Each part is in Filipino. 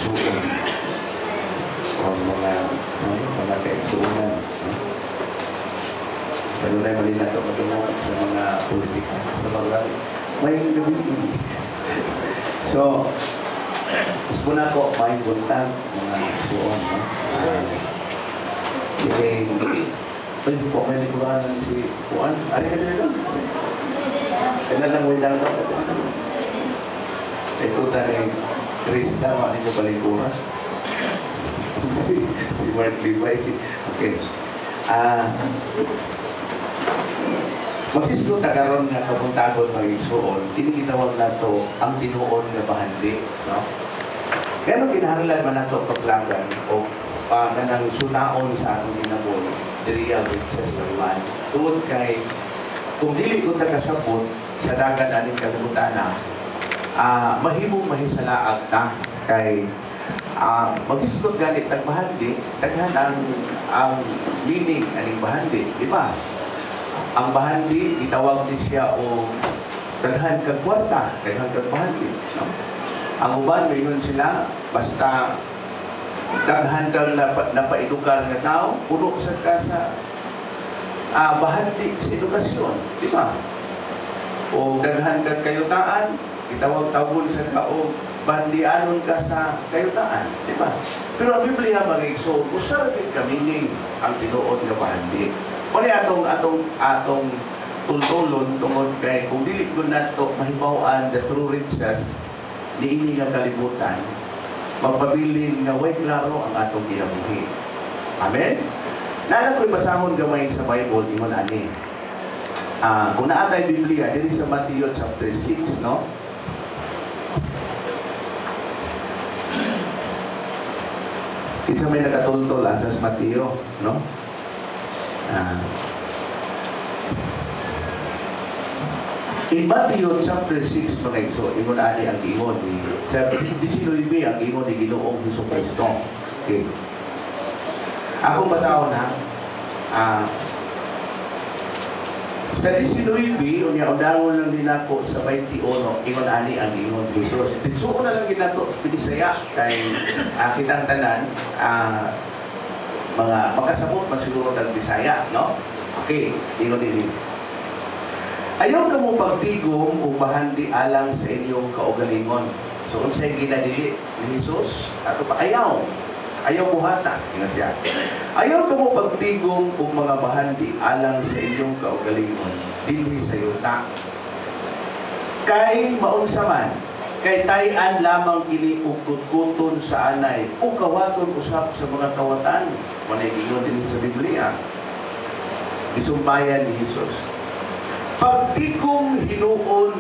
igsuon o mga kaigsuonan. Pero na mali na ito matungo sa mga politika. Sa mga may gabi. So, gusto na ko may buntag mga igsuon. Ay, po, may likuran si Juan. Ano ka dito? Kailan lang wala ka? Ito tani Chris na, ano nyo balikuran? Si Mark Levi. Okay. Mag-islo ta karon nga kapuntagon mag-igsuon, tinigitawag na ito ang tinuon nga bahandi. No? Kaya kinahanglan man na ito paglagan o kanang sunaon sa atong ginabon, the real riches of man. Tuod kay, kung dili ko nakasabot sa dagan aning kalibutan na, mahimong mahisalaag na kay mag-isgot ganit ang bahandi, daghan ang meaning aning bahandi, di ba? Ang bahandi, itawag ni siya o daghan kag kwarta, daghan kag bahandi. No? Ang uban, mayroon sila, basta daghan kang napaidukan na tao, puno sa kasa bahandi sa edukasyon, di ba? O daghan kang kayutaan, itawag-tawag sa tao, bandianon ka sa kayutaan, di ba? Pero ang Biblia mag-igsoon, usar din kamining ang tinuod nga bahandi. Kaya atong tuntulon tungod kay kung dili ko nato mahibaw-an the true riches ni ini nga kalibutan, magpabiling nga way klaro ang atong kinabuhi. Amen? Nana ko'y basahon gamay sa Bible, ingon ani. Kung naatay Biblia, dili sa Matthew chapter 6, no? Isa may nakatultol sa Matthew, no? In Matthew chapter 6, mga igso, ingon ani ang ingon ni sa 19 ang ingon ni Ginoong Jesucristo. Okay. Akong basahon na sa 19, unya undangon lang din ako sa 21, ingon ani ang ingon ni Jesus. Ditsuon na lang ginato Bisaya kay kitang tanan mga makasabot masiguro tag Bisaya, no? Okay, ingon din. Ayaw ka mo pagtigom o bahandi alang sa inyong kaugalingon. So, unsay ginadili ni Jesus? Ato pa, ayaw buhata. Ingat siya. Ayaw ka mo pagtigom o mga bahandi alang sa inyong kaugalingon. Dili sa yuta. Kay maunsaman, kay tayan lamang kini ugkut-kuton sa anay o kawaton usap sa mga kawatan. Manay gingon din sa Biblia. Isumbayan ni Jesus. Pagtigong hinuon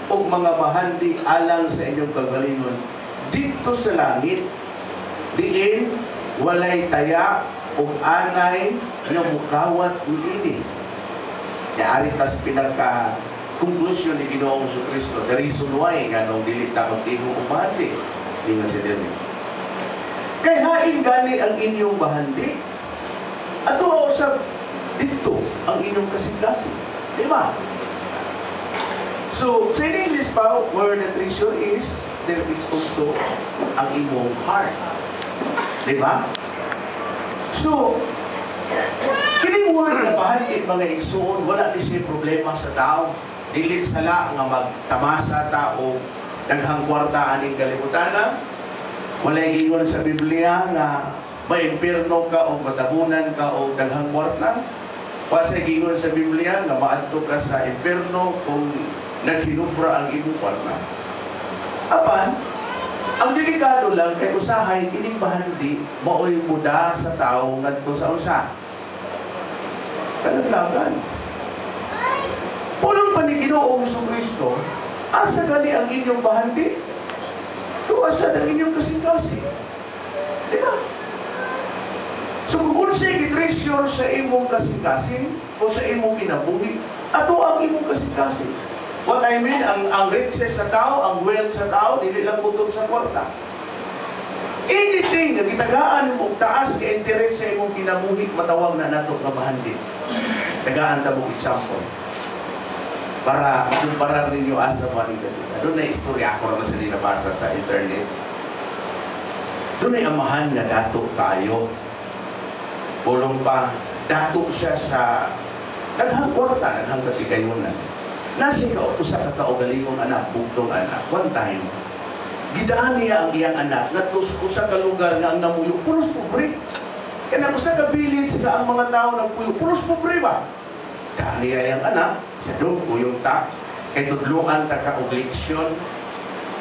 o mga bahandi alang sa inyong kagalingon dito sa langit, diin walay taya o anay nga mukawat ini. Yaari ta sa pinagka-conclusion ni Ginoong Jesucristo, the reason why nga nung dili ta magtigong o bahandi. Hindi nga siya din. Kay hain gani ang inyong bahandi, ato usap dito ang inyong kasing-kasing. Diba? So, sa English pa, where the treasure is, there is also ang imong heart. Diba? So, kining word na bahandi mga igsuon, wala di siya problema sa tao. Dili sala nga magtamasa tao, daghang kwarta aning kalibutan. Wala ingon sa Biblia nga ma-impierno ka o matabunan ka o daghang kwarta. Kasi gingon sa Biblia nga maadto ka sa impierno kung naghinubra ang imong kwarta. Apan, ang delikado lang kay usahay kining bahandi maoy muda sa tao ngadto sa usa. Kalaglagan. Pulong pa ni Ginoong Jesucristo, asa gali ang inyong bahandi? Tuasa ng inyong kasing-kasing. Di ba? So kung unsay gitreasure sa imong kasing-kasing o sa imong kinabuhi, ato ang imong kasing-kasing. What I mean, ang riches sa tao, ang wealth sa tao, dili lang kutob sa kwarta. Anything na gitagaan mo taas ka interes sa imong kinabuhi, matawag na nato nga bahandi. Tagaan ta mo example. Para makumparar ninyo asa mo aning dali. Doon na istorya ako naman sa dinabasa sa internet. Doon ay amahan nga dato tayo. Pulong pa, dato siya sa naghang kwarta, naghang katigayunan. Nasa ka usa ka kaugalingong anak, bugtong anak. One time, gidaan niya ang iyang anak na usa ka lugar nga ang namuyo, pulos pobre. Kaya usa ka village nga ang mga tao nagpuyo, pulos pobre ba? Daan niya iyang anak, siya doon, puyong ta, kay tudluan ta ka og leksyon,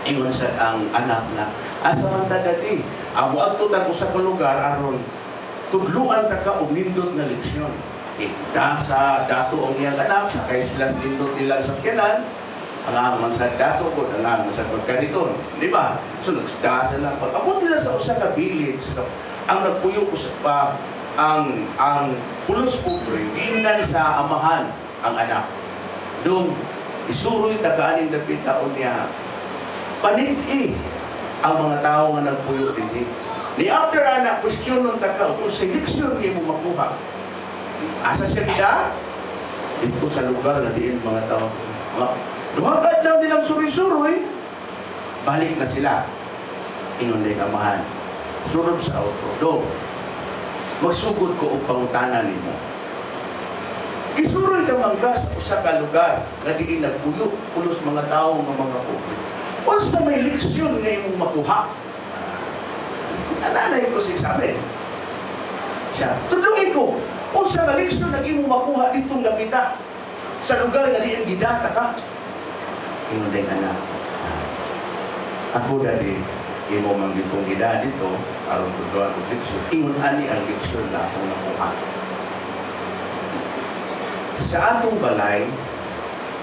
ingon sa ang anak na, asa man ta dati, amo adto ta usa ka lugar aron tudluan ta ka og nindot nga leksyon. Sa dato ang iyang anak, sakay sila sa nindot nilang sakyanan, ang amang sa dato ko, ang amang sa pagkariton. Di ba? So, nagsdasa lang. Pag-abot nila sa usa ka village, ang nagpuyo pa, ang pulos pobre, ginan sa amahan ang anak. Doon, isuroy tagaanin dapit taon niya. Paniti ang mga tao nga nagpuyo din. Ni after anak, question nung taka, kung seleksyon niya mo makuha. Asa siya kita? Dito sa lugar na diin mga tao. Duhagad lang nilang suri-suroy. Balik na sila. Inunday kamahan. Surod sa auto. Do, magsugod ko o pangutanan nimo. Isuroy ka mangga sa usa ka lugar na diin nagpuyo pulos mga tao ng mga pobre. Unsa may leksyon nga imong makuha? Nanay ko si Isabel. Siya, tudloy ko. Unsa nga leksyon na imong makuha ditong lapita sa lugar nga diin gidata ka? Inunday anak. Ako dati, imo man gitong gida dito, aron tudloan og leksyon. Ingon ani ang leksyon na akong nakuha. Sa atong balay,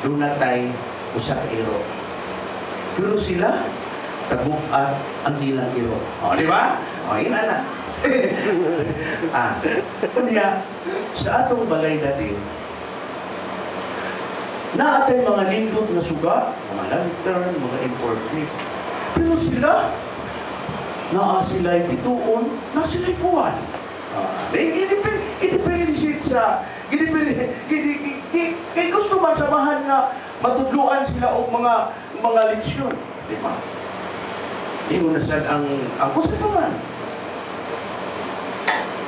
doon natay usa ka iro. Pero sila, tagupat ang ilang iro. O, di ba? O, yun anak. Kunya, sa atong balay dati, naatay mga lindot na suga, mga lantern, mga imported. Pero sila, sila'y bituon, sila'y puwan. I-differentiate sa, kaya gusto man samahan nga matudluan sila o mga leksyon. Di ba? Iyon na sila ang gusto naman.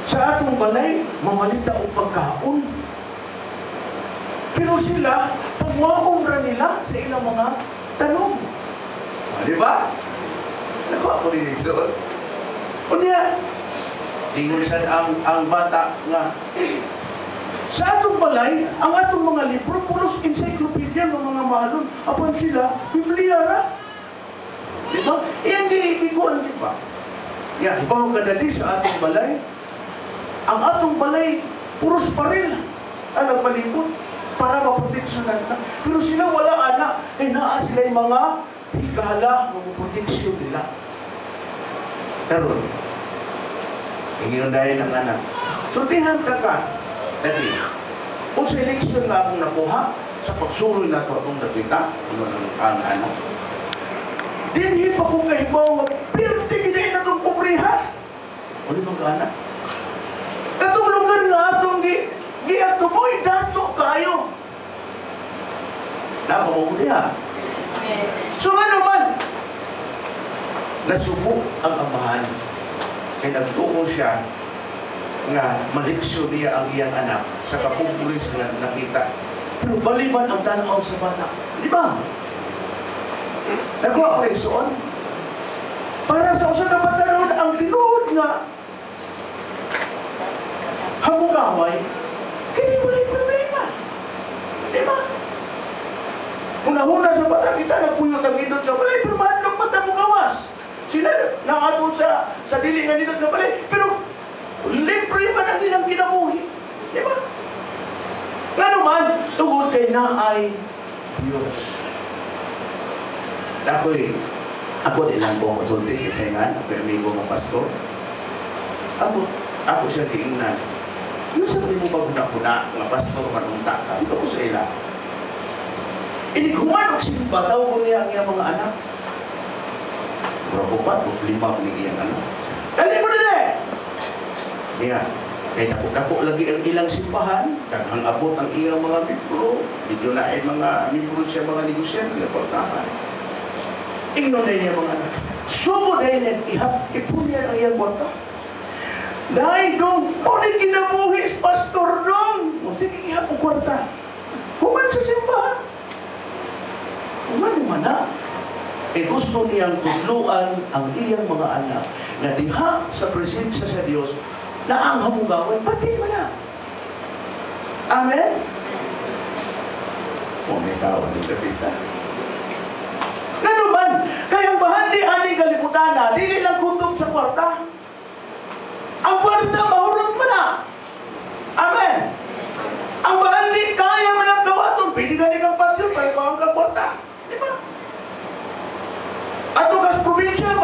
Sa atong balay, mamalita o pagkaon. Pero sila, pagwaon ra nila sa ilang mga tanong. Di ba? Naku, ako rin ito. O niya, ingon sa ang bata nga, sa atong balay, ang atong mga libro, puros encyclopedia ng mga mahalon. Apan sila, Biblia na. Di ba? Iyan ikuan, di ba? Yan, bago ka dali sa atong balay, ang atong balay, puros paril ang nagpalipot para maproteksyonan na. Pero sila wala anak, kaya naa sila yung mga higala ng proteksyon nila. Karon, hingiyon dahil ng anak. Surtihan ka, dati, kung sa eleksyon na akong nakuha, sa pagsuroy na ito akong nakita, ang anak. Dinhi pa kong kahibaw nga, pero tigiday na itong pobriha. O di mga anak? Katong lugar nga atong gi-ato mo'y dato kayo. Napamamo diha. So ano man, nasubo ang amahan. Kaya nagtuo siya nga maliksyo niya ang iyang anak sa kapumpulis nga nakita. Pero baliman ang tanaw sa bata. Di ba? Nagwa ko rin para sa usa ka patanon ang tinuod nga hamugaway, kaya wala yung problema. Di ba? Una-una sa bata kita, nagpuyot ang indot sa balay, pero mahal mata mo gawas. Sila nakatun sa dili nga nindot sa balay, pero libre man ang ilang kinabuhi. Di ba? Nga naman, tungod kay naay Diyos. Ako ilang buong kasulti, kasi nga, ako amigo ng pastor. Ako siya kiingnan. Yung sabi mo paguna-kuna, mga pastor, manunta ka, ito ko sa ila. Iniguman o simba, tawag ko niya ang iyang mga anak. Berapupat o 5 ni iyang anak. Dali mo na eh! Yan. Kaya dako lagi ang ilang simbahan, ang abot ang iyang mga libro, dito na ay mga libro siya, mga negosyante, naportahan. Ingno na niya mga anak. Sumo na yun, ipunya ang iyang kwarta. Dahil dong, ulit kinabuhis, pastor dong. O sige, ihapong kwarta. Human sa simbahan. Human na. Gusto niyang tudluan ang iyang mga anak na diha sa presensya sa Diyos na ang hamugawin, pati mo na. Amen? O may tao ng kapita. Ganun man, kayang bahandi aning kalibutan na, dili lang kutob sa kwarta. Ang kwarta, mahurot mo na. Amen? Ang bahandi, kaya man ang kawaton, pwede ka kang patyon, para kawang kang kwarta. Di ba? Ato kas probinsya,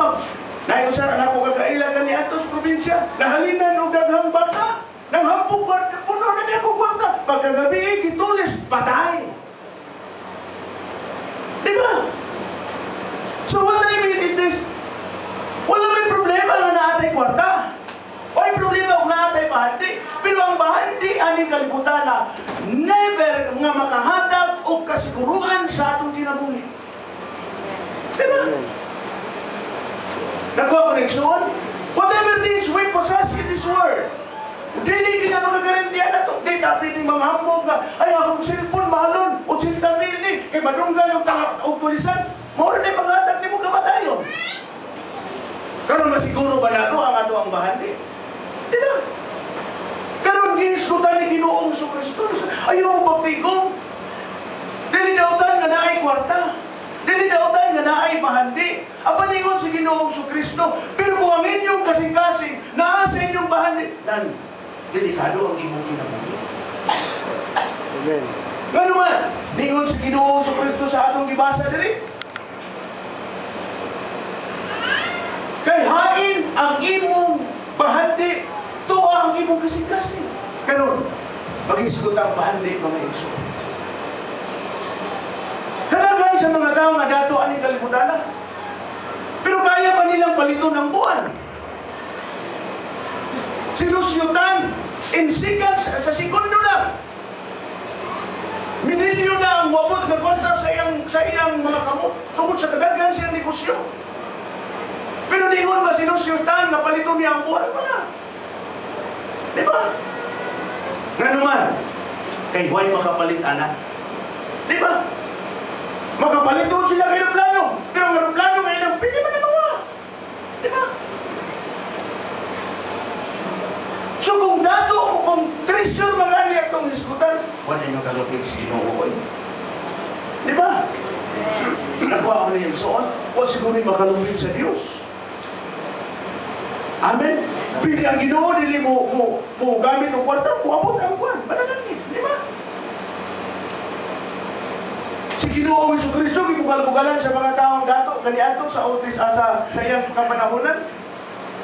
nayon sa anak ko kakailan ka ni atos probinsya, nahalinan o daghang baka, nang hampong kwarta, puno na niya kong kwarta. Pagkagabi, gitulis, patay. Di ba? So what I mean is this, wala may problema na naatay kwarta. O ay problema kung naatay bahandi. Pero ang bahandi, aning kalibutan na never nga makahatag o kasiguruhan sa atong kinabuhi. Di ba? Nakuha koneksyon? Whatever things we possess in this world, hindi ka makagarantiyan na ito. Di tapos yung mga hambog nga, ay akong cellphone, mahalon, o sintang nini, kay madunggan yung tulisan, maura na yung paghatag ni mo kamatayon. Karon masiguro ba na ito ang ato ang bahandi? Di ba? Karon gihisgutan ni Ginoong Kristo. Ayaw mo pagtigong. Dili dautan nga naay kwarta. Dili dautan nga naay bahandi. Abaningon si Ginoong Kristo. Pero kung ang inyong kasing-kasing naa sa inyong bahandi, nan delikado ang imong kinabuhi. Amen. Gano man, ningon si Ginoong Kristo sa atong gibasa diri. Kay hain ang imong bahandi, tuwa ang imong kasing-kasing. Karon, pag-isgot ang bahandi, mga iso. Talagang sa mga tao nga dato aning kalibutan na. Pero kaya pa nilang paliton ang buwan. Sinusyutan, in seconds, sa segundo lang. Minilyo na ang wabot na konta sa iyang mga kamot tungkol sa kadaghan siyang negosyo. Pero ningon ba sinusyutan nga paliton niya ang buwan mo na? Di ba? Nga naman, kay huwag makapalit anak. Di ba? Makapaliton sila kay aeroplano. Pero ang aeroplano ngayon, pwede man nagawa. Di ba? So kung dato o kung treasure mga niya itong hisgutan, wala nyo kalupig si Ginoo ko. Di ba? Nakuha ko niya yung soon, o siguro makalupig sa Diyos. Amen? Pili ang Ginoo, dili mo gamit ang kwarta, muabot ang kwan, manalangin. Di ba? Si Ginoo Kristo, gibugal-bugalan sa mga taong dato, ganiadto sa office, sa iyang kapanahonan.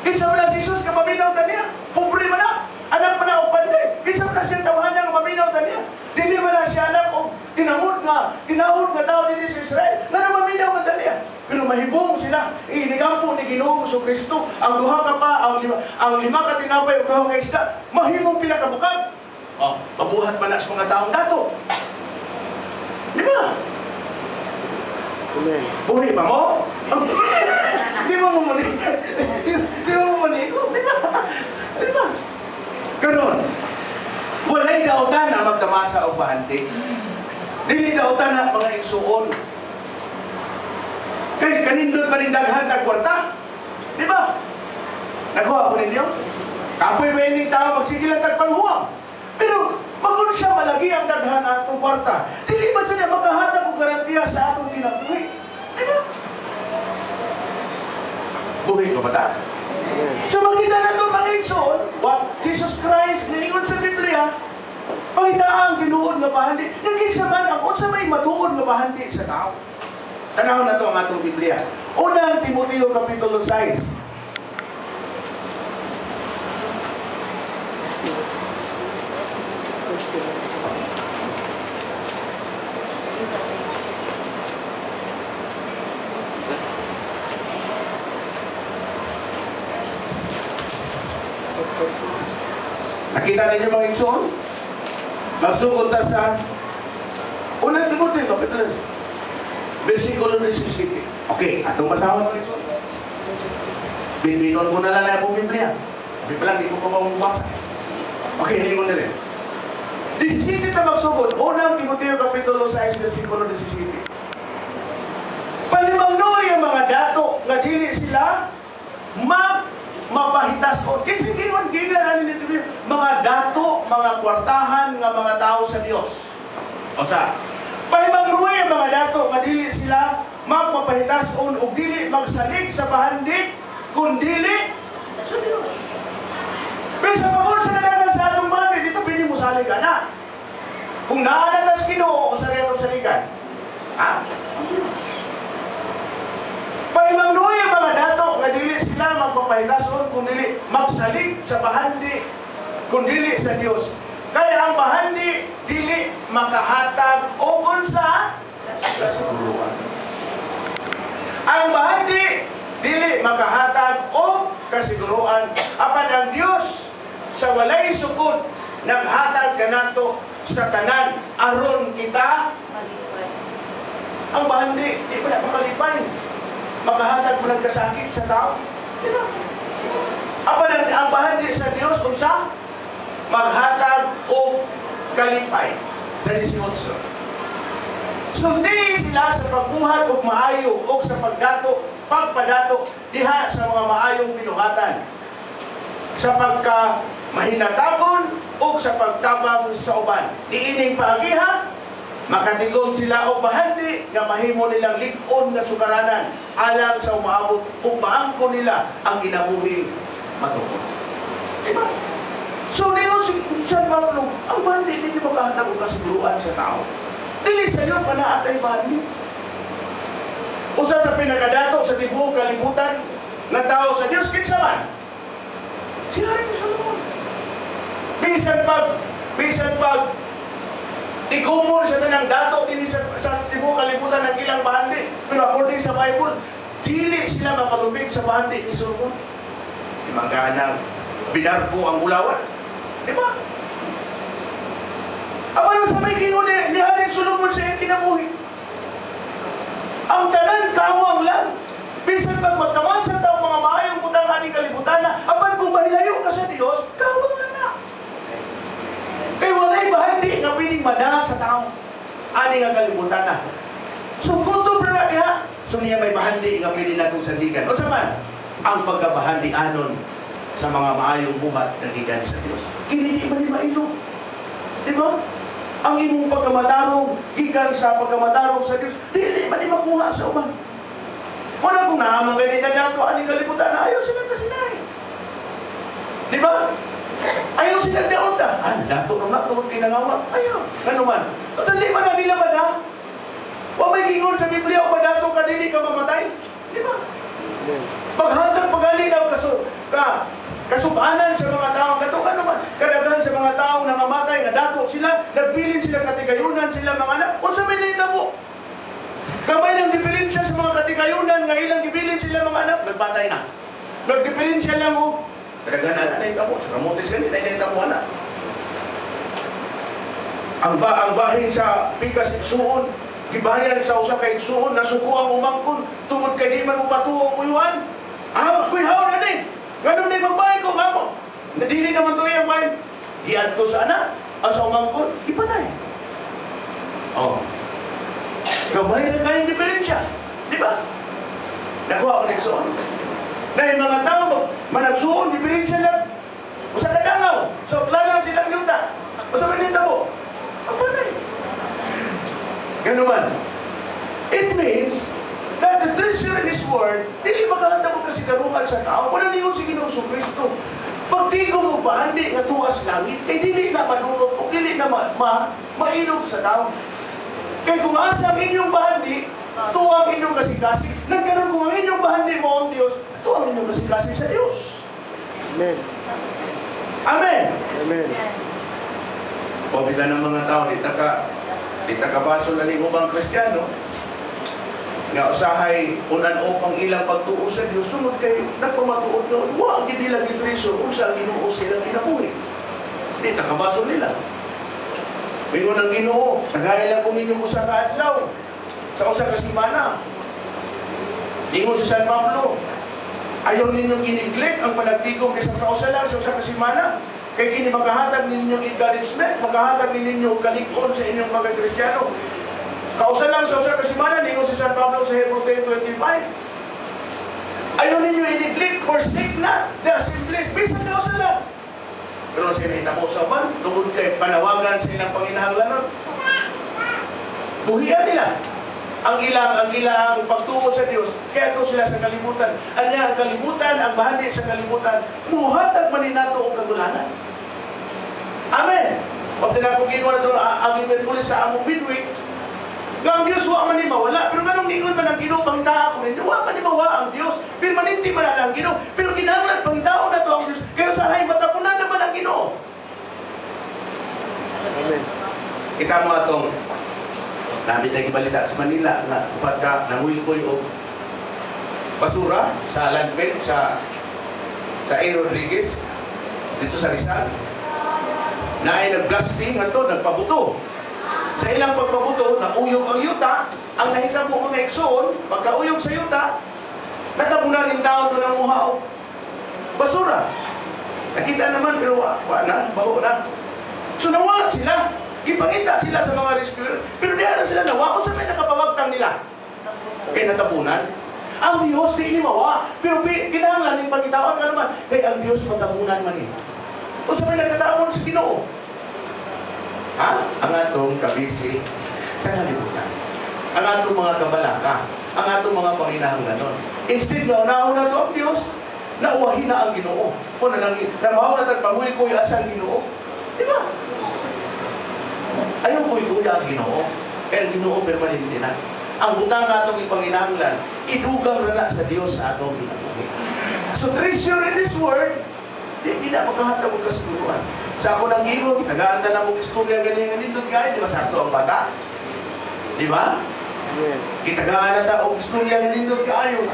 Kinsa man si Jesus ka maminaw ta niya? Pobre man na, anak man na o panday. Kinsa man siya tawahan niya nga maminaw ta niya? Dili man na siya anak o tinahod nga tao din sa Israel. Nga na maminaw man ta niya. Pero mahibong sila. Inigampo ni Ginoo Kristo ang duha ka pa, ang lima ka tinapay o duha ka isda. Mahimong pila ka bukag. Oh, mabuhat man na sa mga taong dato. Di ba? Amen. Buhi pa mo? Di mo mamuni. Di mo mamuni ko. Di ba? Di ba? Karon, walay dautan na magtamasa o bahandi. Dili dautan na mga igsuon. Kay kanindot pa rin daghan tag kwarta. Di ba? Nagawa ko ninyo? Kapoy ba yung tao magsigilan tag panghuwang? Pero, magod siya malagi ang daghan atong kwarta. Dili ba siya makahatag o garantiya sa atong kinabuhi? Di ba? Buhay ka ba ta? So makita na ito mga igsoon, what Jesus Christ niingon sa Biblia, pangitaan ginuod nga bahandi. Naging man ang unsa may matuod nga bahandi sa tao. Tanaw na ito ang atong Biblia. Unang Timoteo Kapitulo 6. Nakita ninyo mga igsoon? Magsugod ta sa unang Timoteo Kapitulo 6. Versikulo 17. Okay, atong basahon mga igsoon. Binbiton ko na lang na akong Biblia. Sabi pa lang, di ko pa mamabasa. Okay, lingon na rin. 17 na magsugod. Unang Timoteo Kapitulo 6, versikulo 17. Palimangnoy ang mga dato nga dili sila mapahitas o. Kasi gingon nito mga dato, mga kwartahan nga mga tao sa Dios. O sa, palimangnoy ang mga dato nga dili sila magpapahitas o dili magsalig sa bahandik kung dili sa Dios. Pero sa pagod sa kadagan sa atong bahandik, dito pwede mo salig ka na. Kung naanatas Ginoo o sa retong saligan, ha? Paimangnoy ang mga dato nga dili sila magpapahitason kung dili magsalig sa bahandi kung dili sa Dios. Kaya ang bahandi dili makahatag o unsa kasiguruan. Ang bahandi dili makahatag o kasiguruan apan ang Dios sa walay sukod naghatag kanato sa tanan aron kita malipay. Ang bahandi di ba makalipay? Makahatag mo ng kasakit sa tao. Apan ang bahandi sa Dios kung siya maghatag o kalipay sa 18. Sundi sila sa pagbuhat o maayo o sa pagpadato diha sa mga maayong pinuhatan sa pagka mahinatagon o sa pagtabang sa uban. Diining paagiha makatigom sila o bahandi nga mahimo nilang lig-on nga sugaranan alang sa umaabot ug maangko nila ang ginabuhing matuod. Diba? So, ningon si San Pablo, ang bahandi hindi makahatag og kasiguruan sa tao. Dili sa iyo panaatay bahandi. Usa sa pinakadato sa tibuok kalibutan nga tao sa Dios kinsa man? Si Haring Solomon. Bisan pag igumon sa tanang dato din sa tibuok kalibutan ng ilang bahandi. Pero according sa Bible, dili sila makalubig sa bahandi ni Solomon. Di magkanag binarko ang ulawan. Di ba? Ano sa may gingon ni Haring Solomon sa iyang kinabuhi? Ang tanan kawang lang. Bisan pag magkaman sa tao mga maayong putang aning kalibutan na apan kung mahilayo ka sa Dios, kawang lang na. Kay walay bahandi nga piling mada sa tao. Ani nga kalibutan na. So kutob na diha. So niya may bahandi nga pili natong sandigan. O saman, ang pagkabahandi anon sa mga maayong buhat na gikan sa Dios. Kini man ni mailo. Di ba? Ang imong pagkamatarong gikan sa pagkamatarong sa Dios, dili man ni makuha sa uban. Wala kung nahamang kayo ni dato ani kalibutan na ayaw sila kasinay. Di ba? Ayaw sila daon ta. Dato na tungkol kinangawa. Ayaw. Ano man? At hindi man na nila ba na? O may gingon sa Biblia, o dato ka dili ka mamatay? Di ba? Paghatag pagali daw kasubanan sa mga taong dato ano man? Kadaghan sa mga taong nangamatay nga dato sila, nagbilin sila katigayunan sila mga anak. Unsa may nahitabo? Kamay ng diferensya sa mga katigayunan nga ilang gibilin sila mga anak, nagbatay na. Nagdiferensya lang o. Kadaghan na nahitabo. Sa kamotes ganit ay nahitabo na. Ang bahin sa pikas igsuon, gibayan sa usa ka igsuon, nasuko ang umangkon, tungod kay di man mo patuong uyuan. Ako'y haon na ni. Ganun na magbahin ko nga mo. Nadili naman to yung bahin. Iadto sa anak, asa umangkon, ipatay. Oh. Kabay na kayong diferensya. Di ba? Nakuha ko nagsuon. Dahil mga tao, managsuon, diferensya lang. O sa kadangaw, sa plalang silang yuta. O sa manitabo. Ang patay. Ganun man. It means that the treasure in this world, dili makahanda mo kasi karuhan sa tao. Wala niyo si Ginoong Kristo. Pag di ko mo ba, hindi nga tuwas langit, eh dili na manunod o dili na mainog sa tao. Kaya kung asa ang inyong bahandi, tuwang inyong kasikasik. Nagkaroon kung ang inyong bahandi mo ang Diyos, tuwang inyong kasikasik sa Diyos. Amen. Amen. Amen. Pabila ng mga tao, di takabaso na ning ubang Kristiyano, nga usahay unan upang ilang pagtuo sa Diyos, tunod kay nagpamatuod ka, wag hindi lang itreso, kung saan Ginoo silang ginabuhi. Di takabaso nila. Mingon ang Ginoo, nagaya lang kung inyong usa ka adlaw sa usa ka semana. Ingon si San Pablo, Ayaw ninyong iniglek ang panagtigom sa kausalan sa usa ka semana. Kay kini makahatag ninyong encouragement, makahatag ninyo og kalig-on sa inyong mga Kristiyano. Kausalan sa usa ka semana, ningon si San Pablo sa Hebrew 10:25. Ayaw ninyo iniglek, forsake not the assemblies. Bisan kausalan. Pero siya nahitabo sa uban, tungod kay panawagan sa ilang panginahanglanon. Buhian nila ang ilang pagtungo sa Dios, kaya ito sila sa kalibutan. Anya ang kalibutan, ang bahagi sa kalibutan, muhatag maninato o kagulanan. Amen. Pag tinakong gingon na ito, ang Merkulis sa among midweek, nga ang Diyos wa man ni mawala, pero nga nung gingon man ang Ginoo pangita ako ninyo, wa man ni mawala ang Diyos, pero maninti man ang Ginoo, pero kinahanglan pangitaon na ito ang Diyos, kaya sa hay matapunan naman ang Ginoo. Amen. Kita mo atong namin na ibalita sa Manila na upat ka nanguy-kuy o basura sa landfill sa A. Rodriguez dito sa Rizal na ay nag-blasting ato, nagpabuto sa ilang pagpabuto, nauyog ang yuta. Ang nahitabo mga eksoon, pagkauyog sa yuta, natabunan yung tao doon ang muha o basura. Nakita naman pero na, baho na. So nawa sila, ipangita sila sa mga rescuer, pero diyan na sila nawa. O sa may nakapawagtang nila kay natapunan. Ang Diyos di mawa, pero kinahanglan ng pagkitaon nga naman, kay ang Diyos matapunan man eh. O sa may nagkataon sa Ginoo. Ha? Ang atong kabisi sa kalibutan. Ang atong mga kabalaka, ang atong mga panginahanglanon. Instead nga, unaon na ito ang Diyos, nauwahin na ang Ginoo. O namahaw na tagpanguy-kuy asang Ginoo. Diba? Ayaw kuy-kuya ang Ginoo. Kaya ang Ginoo permanente na. Ang butang atong ipanginahanglan, idugang na sa Diyos sa atong ginabuhi. So treasure in this world, di na makahatag og kasiguruan. Sa ako nang gingon, nag-aanda na mong istorya ganyan nindot gaya, di ba sakto ang bata? Di ba? Amen. Kitagaan na ta og istorya nindot kaayo.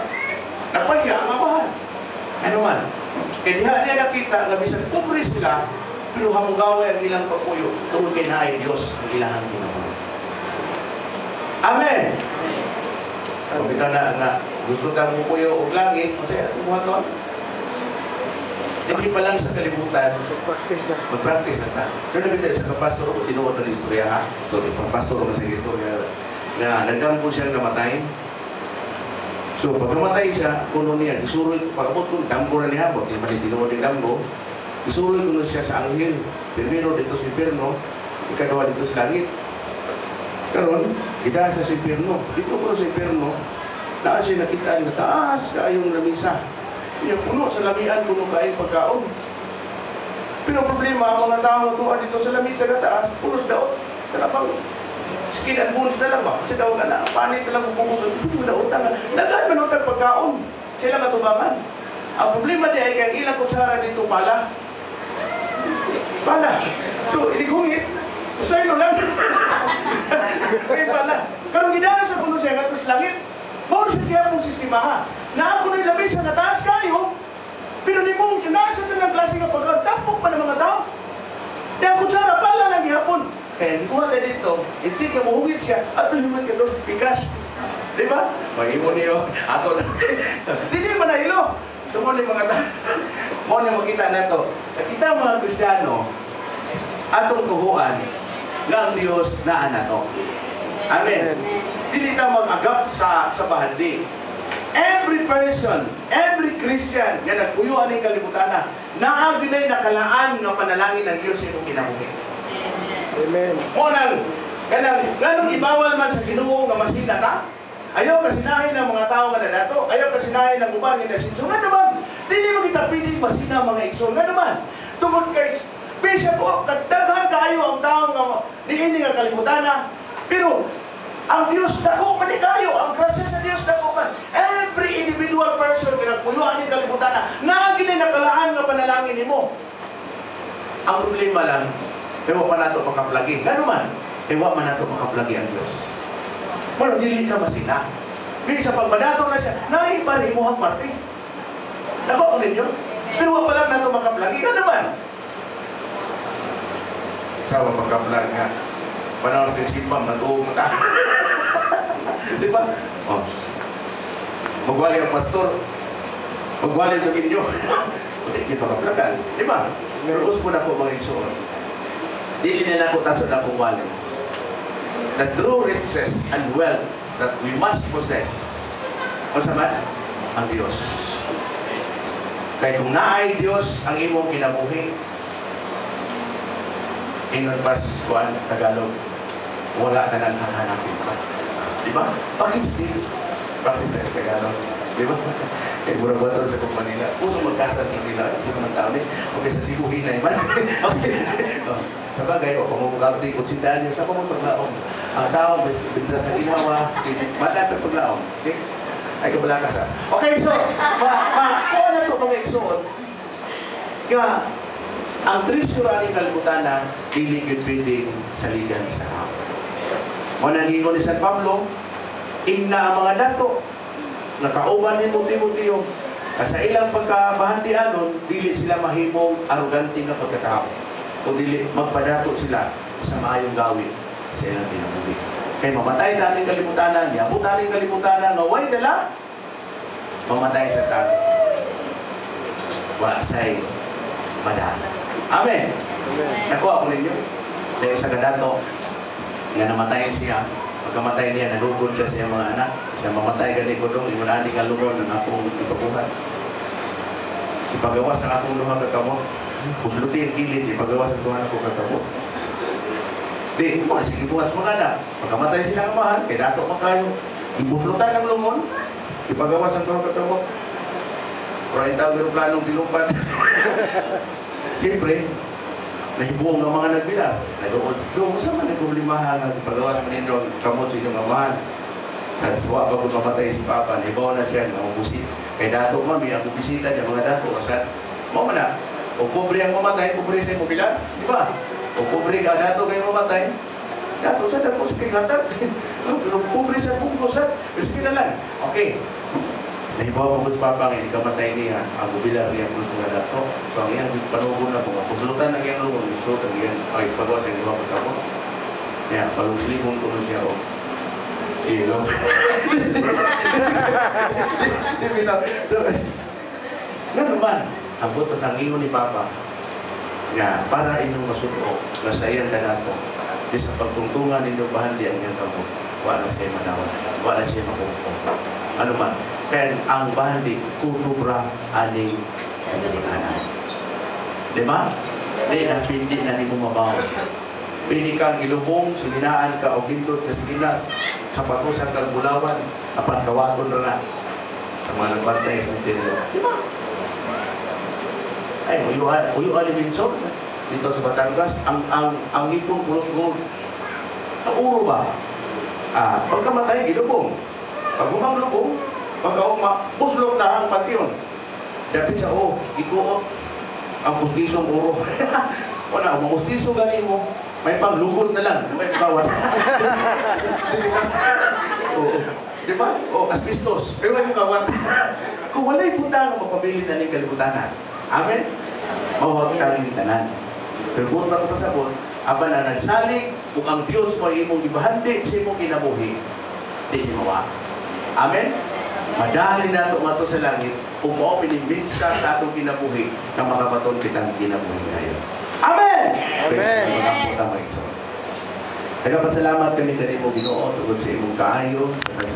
Napahiya ang amahan. Ano man? Kaya diha niya nakita nga bisan pobre sila, pero hamugaway ang ilang pagpuyo tungod kay naay Dios ang ilahang ginawa. Amen. Kung ito na nga, gusto tang mupuyo o langit, o siya, buhaton. Hindi pa lang sa kalibutan, Mag-practice na. mag-practice na ta. Pero nabita sa kapastor ko, tinuod na istorya ha. So, pagpastor ko sa istorya na nagdampo siya kamatay. So, pag namatay siya, kuno niya, isuroy ko, pag-abot ko, dampo na niya, pag di tinuod ng dampo, isuroy ko na siya sa anghel. Primero dito sa impierno, ikadawa dito sa langit. Karon, gida sa impierno. Dito ko sa impierno, na siya nakita na taas kaayong lamisa. Yung puno sa lamian, puno kaayong pagkaon. Pero ang problema, ang mga tao tuwa dito sa lamisa na taas, punos daot. Karapang skin and bones na lang ba? Kasi daw ka na, panit na lang kung pumunod. Puno daot nga. Nagaan man utang pagkaon. Sila katubangan. Ang problema di ay kaya ilang kutsara dito pala. Pala. So, iligungit. Usaylo lang. Kaya pala. Karong gidana sa puno siya, katos langit. Bawal siya kaya pong sistema ha. Na ako na'y lamig sa nataas kayo, pero di mong nasa ito ng klase ng pagkaon, tapok pa ng mga tao. Kaya kutsara pala lang gihapon. Kaya kuha na dito, instead ka muhugit siya, at tuhimod ka doon, pikas. Di ba? Mahimo niyo. Ako na. Hindi man na ilo. So mo ni mga tao. Mo ni makita na ito. Kita mga Kristiyano, atong kuhuan, nga ang Diyos na anato. Amen. Dili ta mag-agap sa bahandi. Every person, every Christian nga nagpuyuan ng kalibutan na binay nakalaan nga panalangin ng Diyos sa imong kinabuhi. Amen. Mo nang ganong ibawal man sa Ginoo nga masina ta. Ayaw kasinahin ng mga tao nga nadato, ayaw kasinahin ng uban nga nasinso. Nga naman, dili mo kita piling masina mga igsoon. Nga naman, tungod kay Bishop po, kadaghan kayo ang tao nga diini nga kalibutan. Pero ang Diyos dako man kayo, ang grasya sa Diyos dako man. Every individual person nga nagpuyuan ng kalibutan na gini nakalaan nga panalangin nimo. Ang problema lang, ewa pa nato makaplagi. Gano man, ewa man nato makaplagi ang Diyos. Pero dili ka masina. Di sa pagbadato na siya, naibari mo ang parte. Nako ko ninyo. Pero wa pa lang nato makaplagi. Gano man? Sawa makaplagi nga. Panahon sa simbang, nag-uong mata. Di ba? Oh. Magwali ang pastor. Magwalin sa inyo. Hindi kita kaplagan. Di ba? Ruos po na po mga igsoon. Dili na ako tasod akong walin. The true riches and wealth that we must possess. O saman? Ang Diyos. Kaya kung naay Diyos ang imong kinabuhi, inonpas kuan Tagalog, wala ka nang hahanapin pa. Di ba? Bakit hindi? Bakit sa Tagalog? Di ba? Eh, mura-mura sa kong Manila. Puso magkasal sa Manila. Sino man tao ni? Okay, sa Sibuhin na iman. Okay. Sa bagay, o pamumugarte, kutsindahan niyo, sa pamumuglaong. Ang tao, bintras na ginawa, mata ang paglaong. Okay? Ay, kabala ka sa. Okay, so, kung ano ito mga igsoon, nga, ang trisura ni kalimutan na diligid pwedeng saligan sa hapon. Manangingon ni San Pablo, ingna ang mga dato, nakauban ni Timoteo, sa ilang pagkabahandianon, dili sila mahimong arugante na pagkatao. O dili magpadato sila sa maayong gawin sa ilang pinabuhi. Kaya mamatay taning kalimutanan, yabot taning kalimutanan, naway dala, mamatay sa tao. Wala sa'y madala. Amen. Nakuha ko ninyo. Dahil sa kadato, nga namatay siya, pagkamatay niya, nalugod siya sa iyang mga anak. Siya mamatay gani ko doon, imunani ka lugod ng akong ipabuhat. Ipagawas ang akong luha kakamot. Puslutin, kilit, ipagawas ang luha ko kakamot. Di, mga sige buhat mga anak. Pagkamatay sila ang mahal, kaya dato pa kayo. Ipuslutan ang lungon, ipagawas ang luha kakamot. Pero yung tawag yung planong dilumpan. Siyempre, nahibuong ang mga nagbilang. Nag-uod, doon sa man nagproblemahan ang pagawas ng nindong kamot sa inyong amahan. At huwag pa kung mamatay si Papa, nahibaw na siya, ang busit. Kaya dato mami, ang bisita niya, mga dato, kasat, mo na, o pobre ang mamatay, pobre sa imong bilang, di ba? O pobre ka, dato kayo mamatay, dato sa dato sa kaghatag. Pobre sa pungkosat, pero sige na lang. Okay. Nahibaw po si Papa nga, hindi kamatay niya, ang bubilar niya po sa dato. So, ang iyang panubo na po, paglutan ang iyang lumong, so, ang iyang, ay, pagawas ang iyang pagkamo. Kaya, palungsilimong ko siya, o, ilong. Nga naman, abot at ang ingon ni Papa, nga, para inyong masuto, na sa iyang kanato, di sa pagtungtungan ninyong bahandi ang iyang kamot, wala siya manawan, wala siya makumpong. Ano man, kaya ang bahandi, kunubra aning kalimutanan. Di ba? Di na pindi na ni mo mabaw. Pili kang ilubong, silinaan ka o hindot ka siginas, sa patusan kang bulawan, apan kawaton na sa mga nagbantay ng tinilo. Di ba? Ay, uyo aliminso dito sa Batangas, ang ipon pulos gold. Ang uro ba? Pagkamatay, ilubong. Pag humaglubong, pagkauma, puslok na ang patyon. Dapat sa ikuot ang pustisong uro. Wala, ang pustiso gani mo, may panglugod na lang, may bawat. Di ba? Asbestos. Pero may kawat. Kung wala'y punta ang mapabilit na ng kalibutanan. Amen? Mawag tayong tanan. Pero kung ba ito sabon, aba na nagsalig, kung ang Diyos mo imong ibahandi sa imong kinabuhi, di mawa. Amen? Madali na ito mato sa langit, kung mo pinimbinsa sa atong kinabuhi, na makabaton kitang kinabuhi ngayon. Amen! Amen! Nagpasalamat kami kanimo Ginoo tungod sa imong kaayo, sa